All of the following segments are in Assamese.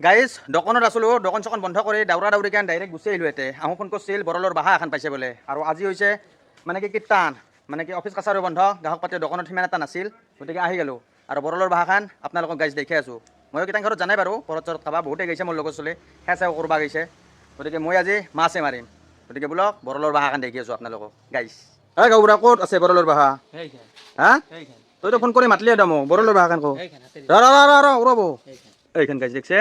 গাইজ দোকানত আছিলোঁ, দোকান চোকান বন্ধ কৰি দাউৰা দাউৰি কেন ডাইৰেক্ট গুচি আহিলোঁ ইয়াতে। আহোঁ ফোন কৰিছিল বৰলৰ বাহা এখন পাইছে বোলে। আৰু আজি হৈছে মানে কি কীৰ্তান, মানে কি অফিচ কাছাৰী বন্ধ, গ্ৰাহক পাতি দোকানত সিমান এটা নাছিল, গতিকে আহি গ'লোঁ। আৰু বৰলৰ বাহাখন আপোনালোকক গাইজ দেখি আছোঁ। ময়ো কেইটান ঘৰত জানাই বাৰু, ঘৰত চৰত খাবা বহুতে গৈছে মোৰ লগত চলি, সেচাও কৰিব গৈছে। গতিকে মই আজি মাছে মাৰিম, গতিকে বোলক বৰলৰ বাহাখন দেখি আছোঁ আপোনালোকক গাইজ। এই গাঁওবুঢ়া ক'ত আছে বৰলৰ বাহা? হা তইতো ফোন কৰি মাতলি একদম মোক, বৰলৰ বাহাখন কওঁ ৰ'ব এইখন গাইজ দেখছে।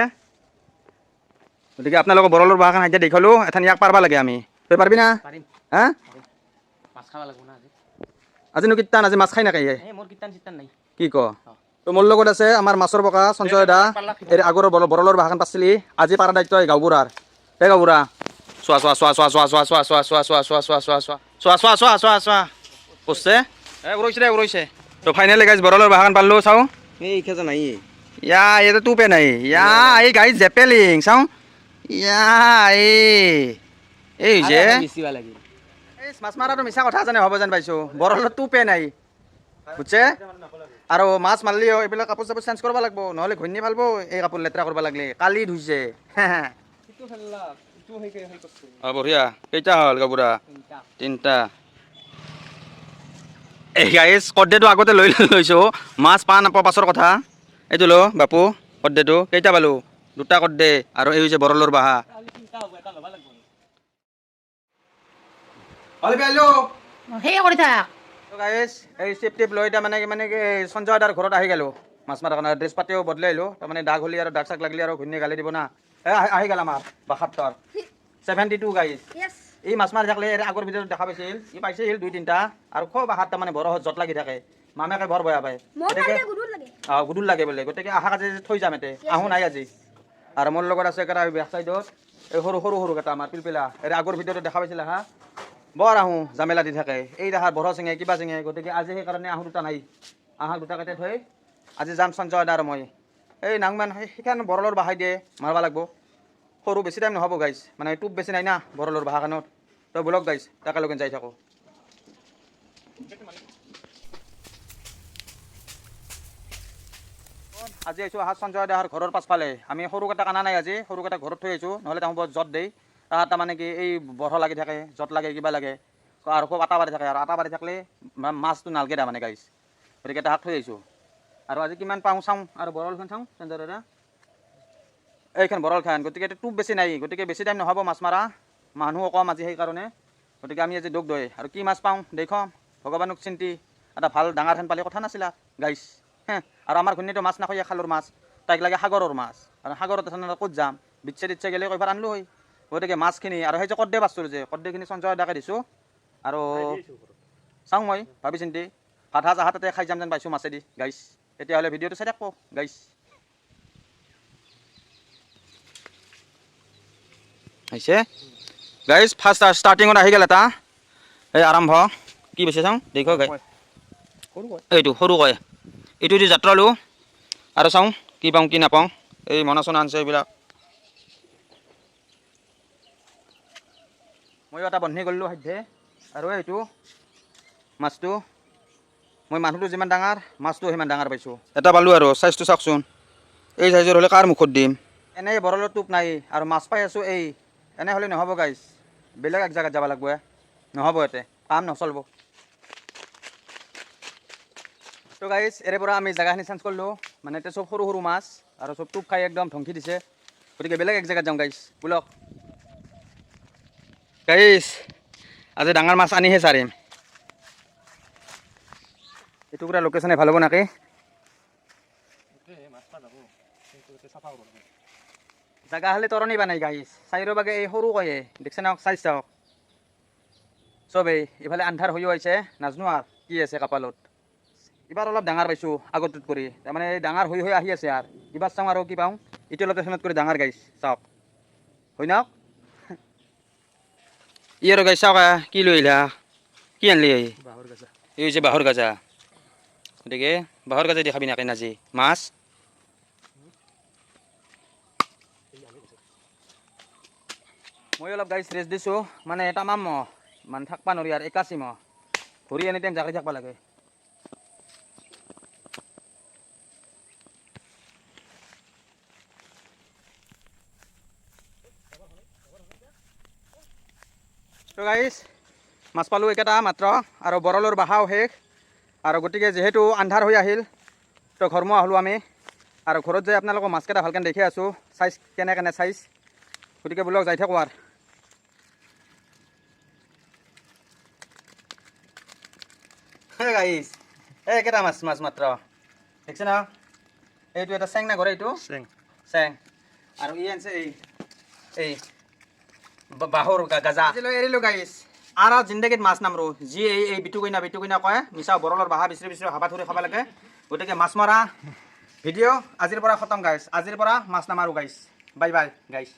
গতিকে আপোনালোকক বৰলৰ বাহাখন এতিয়া দেখালোঁ, এখন ইয়াক পাৰবা লাগে আমি। তই পাৰবি না? হা আজিনো কীৰ্তান, আজি মাছ খাই নাখাই কি ক? তো মোৰ লগত আছে আমাৰ মাছৰ বকা সঞ্জয় দা, এই আগৰ বৰলৰ বাহাখন পাইছিলি, আজি পাৰা দায়িত্ব এই গাঁওবুঢ়াৰ। এই গাঁওবুঢ়া চোৱা চোৱা চোৱা চোৱা চোৱা চোৱা চোৱা চোৱা চোৱা চোৱা চোৱা চোৱা চোৱা চোৱা চোৱা চোৱা চোৱা চোৱা পঢ়ছে উৰৈছে দে উৰৈছে। তো ফাইনেলি গাইজ বৰলৰ বাহাখন পাৰলোঁ, চাওঁ এই খেজা নাই ইয়া এইটো তোপে নাই ইয়া এই গাইজ জেপেলিং চাওঁ ইয়া এই যে বেছিবা লাগিল এই মাছ মাৰাটো মিছা কথা জানে হ'ব যেন পাইছোঁ, বৰলৰ টোপে নাই বুজছে। আৰু মাছ মাৰিলেও এইবিলাক কাপোৰ চাপোৰ চেঞ্জ কৰিব লাগিব, নহ'লে ঘূৰ্ণি ফালব এই কাপোৰ লেতেৰা কৰিব লাগিলে। কালি ধুইছে বঢ়িয়া। কেইটা হ'ল গাঁওবুঢ়া? 3টা। এই গাইজ কৰ্দেটো আগতে লৈ লৈছোঁ, মাছ পা নাপাওঁ পাছৰ কথা। এইটো ল বাপু কৰ্দেটো, কেইটা পালোঁ? 2টা কৰ্দে আৰু এই হৈছে বৰলৰ বাহা। সেই কৰি থাক গাইজ এই চিপ টিপ লৈ তাৰমানে মানে কি সঞ্জয় দাৰ ঘৰত আহি গ'লোঁ মাছ মাৰাৰ কাৰণে। ড্ৰেছ পাতিও বদলাই আহিলোঁ, তাৰমানে দাগ হ'লি আৰু দাগ চাগ লাগিলে আৰু ঘূৰ্ণি গালি দিব না। আহি গ'ল আমাৰ 72 গাইজ। এই মাছ মাৰি থাকিলে আগৰ ভিতৰত দেখা পাইছিল, ই পাইছিল 2-3টা আৰু খুব আহাত তাৰমানে বৰহত জত লাগি থাকে, মামাকে বৰ বেয়া পায়, গতিকে গুদুল লাগে বোলে। গতিকে আশা কাজি থৈ যাম এতে, আহোঁ নাই আজি। আৰু মোৰ লগত আছে একেটা বেক চাইডত এই সৰু সৰু সৰুকেইটা আমাৰ পিলপিলা, এই আগৰ ভিতৰত দেখা পাইছিলা হা, বৰ আহোঁ জামেলা দি থাকে, এই দেখাৰ বৰ চিঙে কিবা চিঙে। গতিকে আজি সেইকাৰণে আহোঁ 2টা নাই, আহা 2টা কেইটা থৈ আজি যাম সঞ্জয় দা আৰু মই। এই নাংমান সেইখান বৰলৰ বাহাই দিয়ে মাৰবা লাগব, সৰু বেছি টাইম নহ'ব গাইজ, মানে টোপ বেছি নাই না বৰলৰ বাহাখনত। তই বোলক গাইজ একেলগে যাই থাকোঁ। আজি আহিছোঁ সঞ্জয় দাৰ ঘৰৰ পাছফালে। আমি সৰুকেইটা কানা নাই আজি, সৰুকেইটা ঘৰত থৈ আহিছোঁ, নহ'লে তাহোঁ বৰ জত দেই। তাহাঁত তাৰমানে কি এই বৰহ লাগি থাকে, জত লাগে কিবা লাগে আৰু খুব আটা বাঢ়ি থাকে, আৰু আটা বাঢ়ি থাকিলে মাছটো নালগে তাৰমানে গাইজ। গতিকে তাহাক থৈ আহিছোঁ। আৰু আজি কিমান পাওঁ চাওঁ, আৰু বৰলখন চাওঁ সঞ্জয় দাদা, এইখন বৰল খান। গতিকে টোপ বেছি নাই, গতিকে বেছি টাইম নহ'ব মাছ মাৰা, মানুহো কম আজি সেইকাৰণে। গতিকে আমি আজি দুখ দৈ আৰু কি মাছ পাওঁ দেখম, ভগৱানক চিন্তি এটা ভাল ডাঙৰ খান পালে কথা নাছিলা গাইছ। আৰু আমাৰ ঘূৰ্ণিটো মাছ নাখায়, খালৰ মাছ, তাইক লাগে সাগৰৰ মাছ, আৰু সাগৰত ক'ত যাম, বিচ্ছে দিচ্ছে গেলে কইবাৰ আনলো হয়। গতিকে মাছখিনি আৰু সেই যে কৰ্দে পাছলোঁ যে কৰ্দেখিনি সঞ্জয় দাকে দিছোঁ। আৰু চাওঁ মই ভাবি চিন্তি ভাত সাজ তাতে খাই যাম যেন পাইছোঁ মাছেদি গাইছ। তেতিয়াহ'লে ভিডিঅ'টো চাই থাকব গাইছ। হৈছে গাইজ ফাৰ্ষ্ট ষ্টাৰ্টিঙত আহি গ'ল এটা, এই আৰম্ভ কি পাইছে চাওঁ দেখ গাই, এইটো সৰু কয়, এইটো দি যাত্ৰা লো আৰু চাওঁ কি পাওঁ কি নাপাওঁ। এই মনা চনা আনছে এইবিলাক, ময়ো এটা বন্ধি গ'লোঁ সাধ্যে। আৰু এইটো মাছটো মই মানুহটো যিমান ডাঙৰ মাছটো সিমান ডাঙৰ পাইছোঁ। এটা পালোঁ আৰু চাইজটো চাওকচোন, এই চাইজৰ হ'লে কাৰ মুখত দিম। এনেই বৰলৰ টোপ নাই আৰু মাছ পাই আছোঁ, এই এনে হ'লে নহ'ব গাইজ, বেলেগ এক জেগাত যাব লাগব, নহ'ব ইয়াতে কাম নচলিব। তো গাইজ এৰে পৰা আমি জেগাখিনি চেঞ্জ কৰিলোঁ, মানে এতিয়া চব সৰু সৰু মাছ আৰু চব টোপ খাই একদম ধ্বংসি দিছে। গতিকে বেলেগ এক জেগাত যাওঁ গাইজ বোলক। গাইজ আজি ডাঙৰ মাছ আনিহে চাৰিম, এইটো পুৰা লোকেশ্যনে ভাল হ'ব নাকি। জেগা হ'লে তৰণি বা নাই গাইজ, চাইৰ বাগে এই সৰু কয়ে দেখছে নাওক, চাইজ চাওক চবেই। ইফালে আন্ধাৰ হৈও আহিছে, নাজনো আৰু কি আছে কপালত। এইবাৰ অলপ ডাঙৰ পাইছোঁ আগৰটোত কৰি, তাৰমানে ডাঙৰ হৈ আহি আছে। আৰু এইবাৰ চাওঁ আৰু কি পাওঁ, ইটো লোকেশ্যনত কৰি ডাঙৰ গাইজ চাওক, হৈ নাওক। ই আৰু গাইজ চাওক কি লৈ আহিলা, কি আনিলি এই হৈছে বাঁহৰ গাজা। গতিকে বাঁহৰ গাজা দি খাবি নাকে নাজি মাছ। মই অলপ গাইজ ৰেষ্ট দিছোঁ, মানে এটা মাম মানে থাকবা নোৱাৰি আৰু 81 ভৰি এনি টাইম জাগি থাকিব লাগে। তো গাইছ মাছ পালোঁ একেটা মাত্ৰ আৰু বৰলৰ বাহাও শেষ আৰু গতিকে যিহেতু আন্ধাৰ হৈ আহিল তো ঘৰমুৱা হ'লোঁ আমি আৰু ঘৰত যাই আপোনালোকক মাছকেইটা ভালকৈ দেখি আছোঁ চাইজ কেনে চাইজ গতিকে বোলক যাই থাকোঁ আৰু গাইছ একেটা মাছ মাত্ৰ দেখিছে না এইটো এটা চেং না ঘৰে এইটো চেং আৰু ই আনিছে এই বাঁহৰ গাজা এৰিলোঁ গাইছ আৰু জিন্দগীত মাছ নামৰো যি এই বিটু কইনা কয় মিছা বৰলৰ বাহা বিচৰি হাবা ধৰি খাব লাগে গতিকে মাছ মৰা ভিডিঅ' আজিৰ পৰা খতম গাইছ আজিৰ পৰা মাছ নামাৰো গাইছ বাই বাই গাইছ